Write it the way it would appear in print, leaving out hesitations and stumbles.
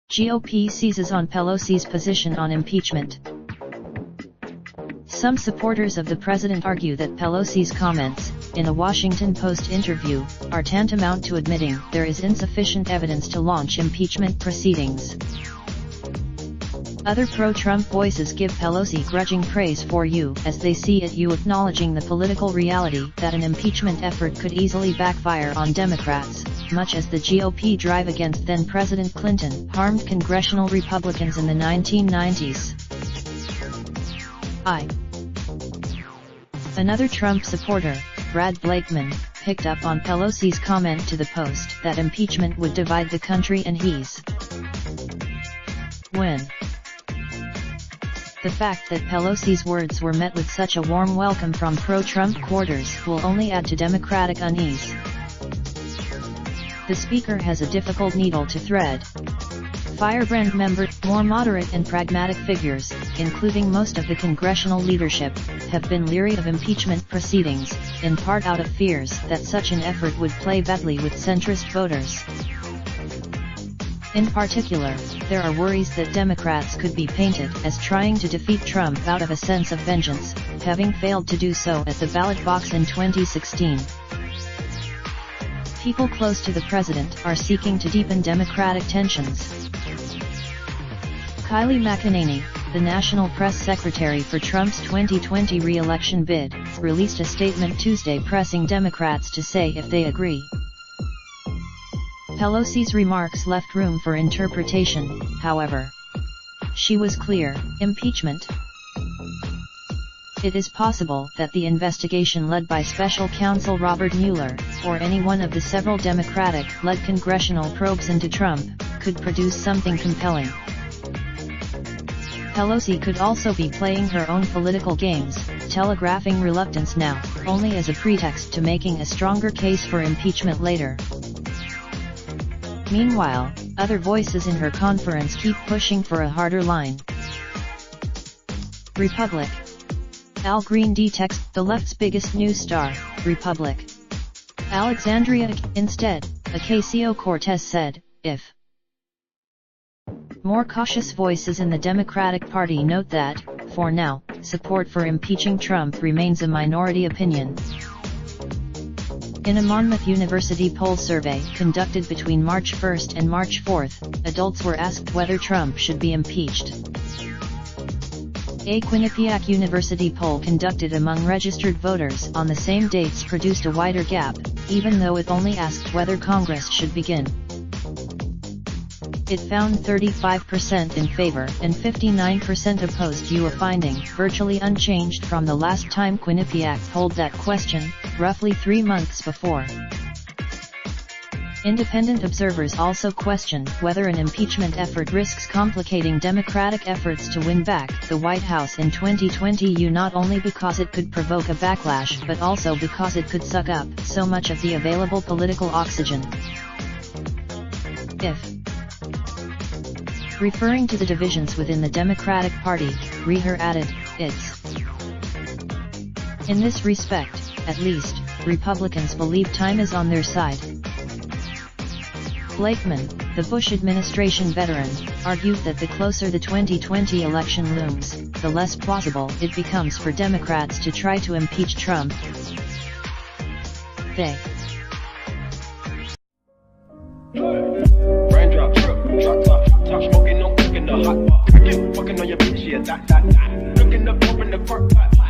GOP seizes on Pelosi's position on impeachment. Some supporters of the president argue that Pelosi's comments, in a Washington Post interview, are tantamount to admitting there is insufficient evidence to launch impeachment proceedings. Other pro-Trump voices give Pelosi grudging praise for as they see it acknowledging the political reality that an impeachment effort could easily backfire on Democrats, much as the GOP drive against then-President Clinton harmed congressional Republicans in the 1990s. Another Trump supporter, Brad Blakeman, picked up on Pelosi's comment to the Post that impeachment would divide the country and when the fact that Pelosi's words were met with such a warm welcome from pro-Trump quarters will only add to Democratic unease. The speaker has a difficult needle to thread. Firebrand members, more moderate and pragmatic figures, including most of the congressional leadership, have been leery of impeachment proceedings, in part out of fears that such an effort would play badly with centrist voters. In particular, there are worries that Democrats could be painted as trying to defeat Trump out of a sense of vengeance, having failed to do so at the ballot box in 2016. People close to the president are seeking to deepen Democratic tensions. Kayleigh McEnany, the national press secretary for Trump's 2020 re-election bid, released a statement Tuesday pressing Democrats to say if they agree. Pelosi's remarks left room for interpretation, however. She was clear: impeachment. It is possible that the investigation led by special counsel Robert Mueller, or any one of the several Democratic-led congressional probes into Trump, could produce something compelling. Pelosi could also be playing her own political games, telegraphing reluctance now, only as a pretext to making a stronger case for impeachment later. Meanwhile, other voices in her conference keep pushing for a harder line. Republic. Al Green detects the left's biggest news star, Republic. Alexandria. Instead, Ocasio-Cortez said, if. More cautious voices in the Democratic Party note that, for now, support for impeaching Trump remains a minority opinion. In a Monmouth University poll survey conducted between March 1 and March 4, adults were asked whether Trump should be impeached. A Quinnipiac University poll conducted among registered voters on the same dates produced a wider gap, even though it only asked whether Congress should begin. It found 35% in favor and 59% opposed, a finding virtually unchanged from the last time Quinnipiac polled that question, roughly 3 months before. Independent observers also question whether an impeachment effort risks complicating Democratic efforts to win back the White House in 2020, not only because it could provoke a backlash but also because it could suck up so much of the available political oxygen. If. Referring to the divisions within the Democratic Party, Reher added, it's. In this respect, at least, Republicans believe time is on their side. Blakeman, the Bush administration veteran, argued that the closer the 2020 election looms, the less plausible it becomes for Democrats to try to impeach Trump. They. Raindrop, drop top, top smoking, no cooking the hot pot. Fucking on your bitch, yeah, that. Looking up, open the park pot.